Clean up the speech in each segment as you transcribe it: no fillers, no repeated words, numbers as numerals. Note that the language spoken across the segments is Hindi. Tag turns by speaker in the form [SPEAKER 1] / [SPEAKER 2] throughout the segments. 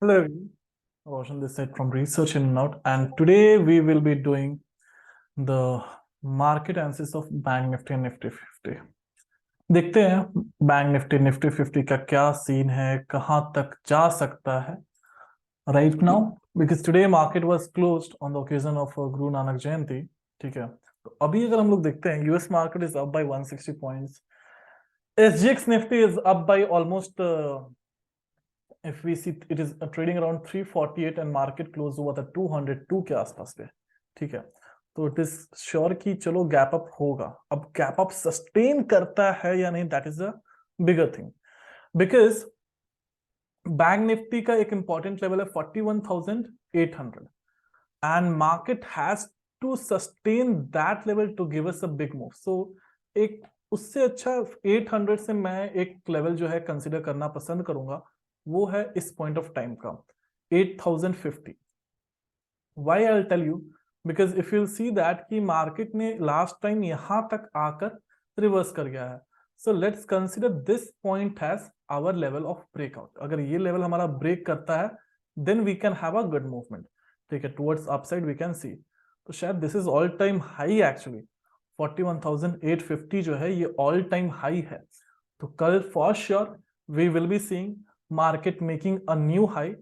[SPEAKER 1] Hello, everyone. Roshan this side from Research In and Out, and today we will be doing the market analysis of Bank Nifty and Nifty 50. देखते हैं बैंक निफ्टी निफ्टी 50 का क्या सीन है, कहां तक जा सकता है right now, because today market was closed on the occasion of Guru Nanak जयंती. ठीक है, तो अभी अगर हम लोग देखते हैं US market is up by 160 points. SGX Nifty is up by almost if we see it is trading around 348 and market close हुआ था 202 के आसपास पे. ठीक है, तो इट इज श्योर कि चलो गैप अप होगा. अब गैप अप सस्टेन करता है या नहीं, that is a bigger thing, because bank Nifty का एक इंपॉर्टेंट लेवल है 41,800 and market has to sustain that level to give us a big move. So एक उससे अच्छा 800 से मैं एक लेवल जो है कंसिडर करना पसंद करूंगा, वो है इस पॉइंट ऑफ टाइम का 8050. Why I tell you, because if you see that कि मार्केट ने लास्ट टाइम यहां तक आकर रिवर्स कर गया है. So let's consider this point has our level of breakout. अगर ये लेवल हमारा ब्रेक करता है then we can have a good movement. ठीक है, towards upside we can see. तो शायद this is all time high actually. 41,850 जो है ये ऑल टाइम हाई है. तो कल for sure we will be seeing market making a new high.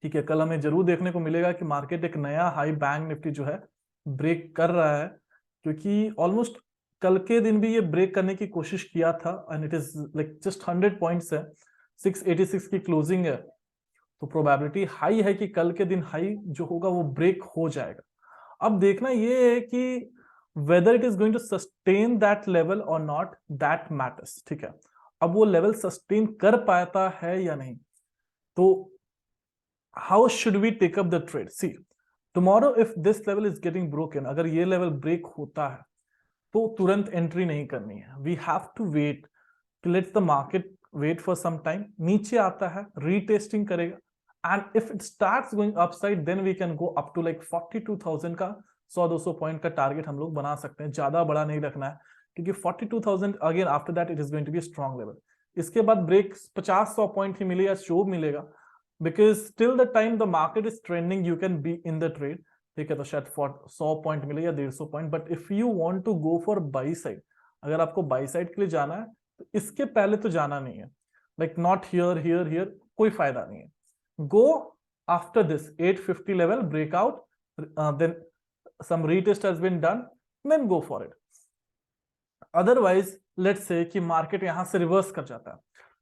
[SPEAKER 1] ठीक है, कल हमें जरूर देखने को मिलेगा कि मार्केट एक नया हाई बैंक निफ्टी जो है ब्रेक कर रहा है, क्योंकि ऑलमोस्ट कल के दिन भी ये ब्रेक करने की कोशिश किया था and it is like just 100 points है, 686 की क्लोजिंग है. तो प्रोबेबिलिटी हाई है कि कल के दिन हाई जो होगा वो ब्रेक हो जाएगा. अब देखना ये है कि whether it is going to sustain that level or not, that matters. ठीक है, अब वो लेवल सस्टेन कर पाता है या नहीं. तो how should we take up the trade? See, tomorrow if this level is getting broken, अगर ये लेवल ब्रेक होता है तो तुरंत एंट्री नहीं करनी है. we have to wait, let the market wait for some time. नीचे आता है, रीटेस्टिंग करेगा, and if it starts going upside then we can go up to like 42,000 का 100-200 पॉइंट का टारगेट हम लोग बना सकते हैं. ज्यादा बड़ा नहीं रखना है, क्योंकि 42,000 again after that it is going to be strong level. इसके बाद ब्रेक 50-100 पॉइंट ही मिले या शो मिलेगा, because till the time the market is trending you can be in the trade. ठीक है, तो शायद 100 पॉइंट मिले या 150 point. But if you want to go for buy side, अगर आपको बाई साइड के लिए जाना है तो इसके पहले तो जाना नहीं है. Like not here here here, कोई फायदा नहीं है. Go after this 850 level breakout, then some retest has been done, then go for it. Otherwise let's say कि मार्केट यहां से रिवर्स कर जाता है,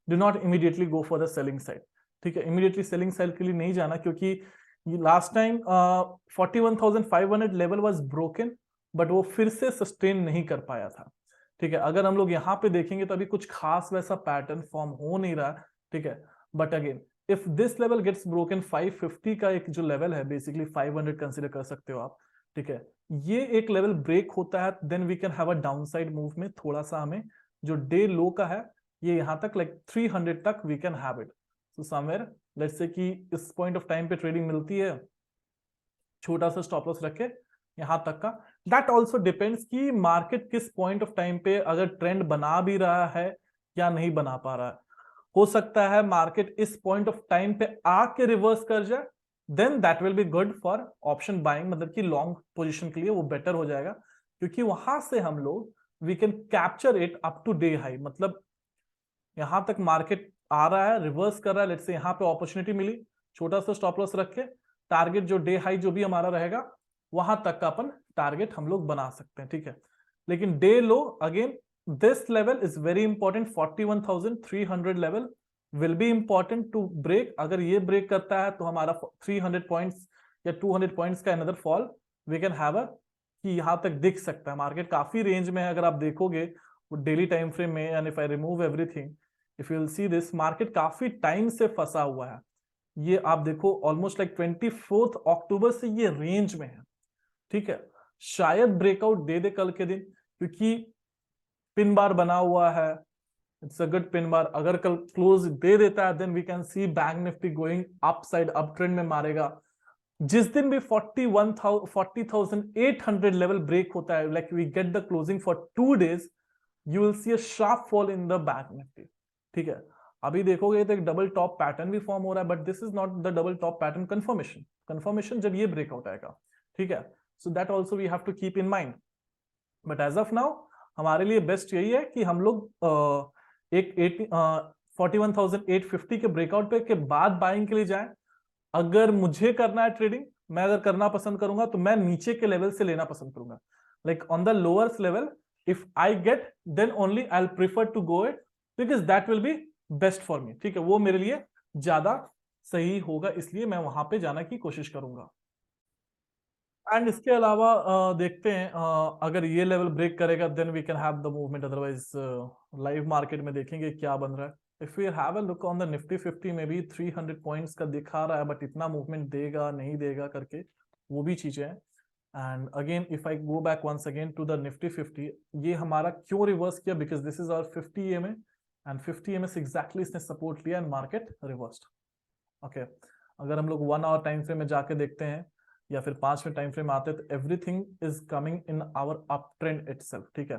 [SPEAKER 1] do not immediately go for the selling side. ठीक है, immediately selling side के लिए नहीं जाना, क्योंकि last time 41,500 level was broken but वो फिर से सस्टेन नहीं कर पाया था. ठीक है, अगर हम लोग यहाँ पे देखेंगे तो अभी कुछ खास वैसा पैटर्न फॉर्म हो नहीं रहा. ठीक है, but again if this level gets broken, 550 का एक जो लेवल है बेसिकली 500 कंसिडर कर सकते हो आप. ठीक है, ये एक लेवल ब्रेक होता है then we can have a downside move में. थोड़ा सा हमें जो डे लो का है ये यहां तक लाइक 300 तक we can have it. So somewhere let's say कि इस पॉइंट ऑफ टाइम पे ट्रेडिंग मिलती है, छोटा सा स्टॉप लॉस रखे यहां तक का. दैट ऑल्सो डिपेंड्स कि मार्केट किस पॉइंट ऑफ टाइम पे अगर ट्रेंड बना भी रहा है या नहीं बना पा रहा है. हो सकता है मार्केट इस पॉइंट ऑफ टाइम पे आके रिवर्स कर जाए, then that will be good for option buying, मतलब कि लॉन्ग पोजीशन के लिए वो बेटर हो जाएगा, क्योंकि वहां से हम लोग we can capture it up to day high. मतलब यहां तक मार्केट आ रहा है, रिवर्स कर रहा है, लेट्स से यहां पे अपॉर्चुनिटी मिली, छोटा सा स्टॉप लॉस रख के टारगेट जो डे हाई जो भी हमारा रहेगा वहां तक का अपन टारगेट हम लोग बना सकते हैं. ठीक है, लेकिन day low again this level is very important. 41,300 level will be important to break. अगर ये ब्रेक करता है तो हमारा 300 पॉइंट्स या 200 पॉइंट्स का another fall we can have a, कि यहां तक दिख सकता है. मार्केट काफी रेंज में है, अगर आप देखोगे वो डेली टाइम फ्रेम में, and if I remove everything if you will see this, market काफी टाइम से फंसा हुआ है. ये आप देखो ऑलमोस्ट लाइक 24 अक्टूबर से ये रेंज में है. ठीक है, शायद ब्रेकआउट दे दे कल के दिन, क्योंकि पिन बार बना हुआ है. It's a good pin bar. अगर कल क्लोज दे देता है then we can see bank Nifty going upside, up trend में मारेगा. जिस दिन भी 40,800 लेवल ब्रेक होता है, like we get the closing for 2 days, you will see a sharp fall in the bank Nifty. ठीक है, अभी देखोगे तो एक डबल टॉप पैटर्न भी फॉर्म हो रहा है, but this is not the double top pattern confirmation. Confirmation जब ये ब्रेकआउट आएगा, ठीक है, so that also we have to keep in mind. But as of now हमारे लिए बेस्ट यही है कि हम लोग एक 41,850 के ब्रेकआउट पे के बाद बाइंग के लिए जाएं। अगर मुझे करना है ट्रेडिंग, मैं अगर करना पसंद करूंगा तो मैं नीचे के लेवल से लेना पसंद करूंगा, like on the lower level if I get then only I prefer to go it, because that will be best for me, ठीक है, वो मेरे लिए ज्यादा सही होगा, इसलिए मैं वहां पे जाने की कोशिश करूंगा। एंड इसके अलावा देखते हैं अगर ये लेवल ब्रेक करेगा then we can have the movement, otherwise live market में देखेंगे क्या बन रहा है। If we have a look on the Nifty 50 में भी 300 पॉइंट्स का दिखा रहा है, बट इतना मूवमेंट देगा नहीं देगा करके वो भी चीजें हैं। And again if I go back once again to the Nifty 50, ये हमारा क्यों रिवर्स किया, because this is our 50 EMA and 50 EMA से एग्जैक्टली इसने सपोर्ट लिया एंड मार्केट रिवर्स्ड। ओके, अगर हम लोग 1 आवर टाइम फ्रेम में जाके देखते हैं या फिर 5वें टाइम फ्रेम आते हैं तो everything is coming in our up trend itself, ठीक है।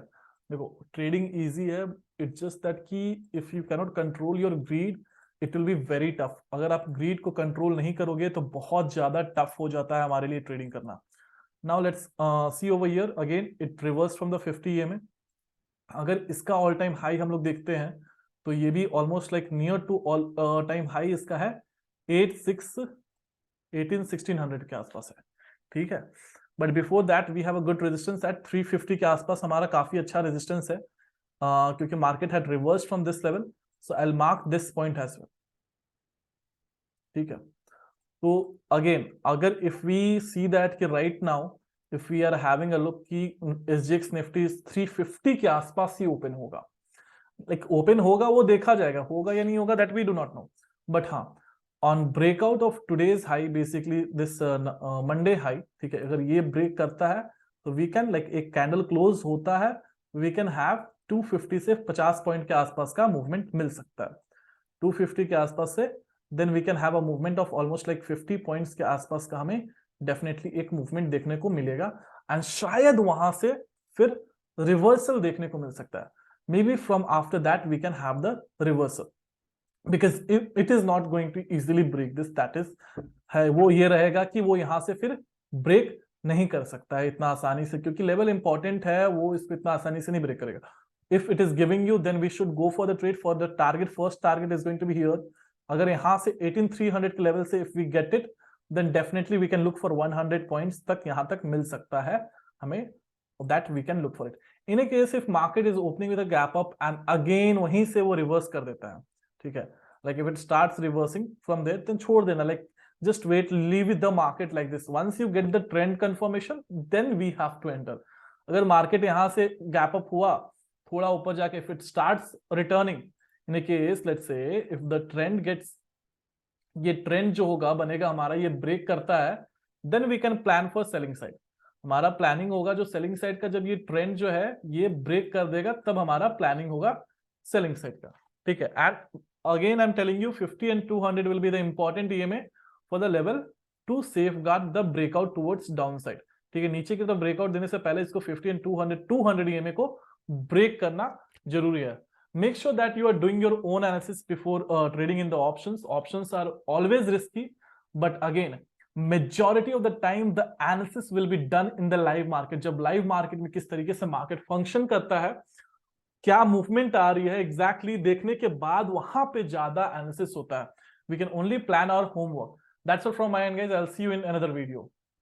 [SPEAKER 1] देखो ट्रेडिंग इजी है, इट्स जस्ट दैट कि if you cannot control your greed it will be very tough. अगर आप ग्रीड को कंट्रोल नहीं करोगे तो बहुत ज्यादा टफ हो जाता है हमारे लिए ट्रेडिंग करना। Now let's see over here again it reverse from the 50 EMA। अगर इसका ऑल टाइम हाई हम लोग देखते हैं तो ये भी almost like near to all time high इसका है 1600 के आसपास है, ठीक है। But before that we have a good resistance at 350 के आसपास, हमारा काफी अच्छा रेजिस्टेंस है क्योंकि market had reversed from this level, so I will mark this point as well, ठीक है। तो अगेन अगर इफ वी सी दैट कि right now if we are having a look कि SGX निफ्टी 350 के आसपास ही ओपन होगा, लाइक ओपन होगा वो देखा जाएगा, होगा या नहीं होगा that we do not know, but हाँ on breakout of today's high basically this Monday high, ठीक है, अगर ये ब्रेक करता है तो वी कैन लाइक एक कैंडल क्लोज होता है, वी कैन हैव 250 से 50 पॉइंट के आसपास का मूवमेंट मिल सकता है, 250 के आसपास से then we can have a movement of almost like 50 points के आसपास का हमें डेफिनेटली एक मूवमेंट देखने को मिलेगा एंड शायद वहां से फिर रिवर्सल देखने को मिल सकता है। Maybe from after that we can have the reversal because it is not going to easily break this, that is है वो ये रहेगा कि वो यहां से फिर ब्रेक नहीं कर सकता है इतना आसानी से, क्योंकि लेवल इंपॉर्टेंट है, वो इसको इतना आसानी से नहीं ब्रेक करेगा। If it is giving you then we should go for the trade for the target, first target is going to be here. अगर यहां से 18300 के लेवल से if we get it then definitely we can look for 100 points तक यहां तक मिल सकता है हमें, that we can look for it. In a case if market is opening with a gap up and again वहीं से वो reverse कर देता है, ठीक है, like if it starts reversing from there then छोड़ देना, like just wait, leave with the market like this. Once you get the trend confirmation then we have to enter. अगर market यहाँ से gap up हुआ थोड़ा ऊपर जाके if it starts returning, in a case let's say if the trend gets, ये ट्रेंड जो होगा बनेगा हमारा, ये ब्रेक करता है then we can plan for selling side. हमारा प्लानिंग होगा जो सेलिंग साइड का, जब ये ट्रेंड जो है ये ब्रेक कर देगा तब हमारा प्लानिंग होगा सेलिंग साइड का, ठीक है। And again I am telling you 50 and 200 will be the important EMA for the level to safeguard the breakout towards down side, ठीक है। नीचे की तरफ ब्रेकआउट देने से पहले इसको 50 and 200 EMA को ब्रेक करना जरूरी है। Make sure that you are doing your own analysis before trading in the options. Options are always risky, but again, majority of the time the analysis will be done in the live market. जब live market में किस तरीके से market function करता है, क्या movement आ रही है exactly देखने के बाद वहां पे ज्यादा analysis होता है। We can only plan our homework. That's all from my end, guys. I'll see you in another video.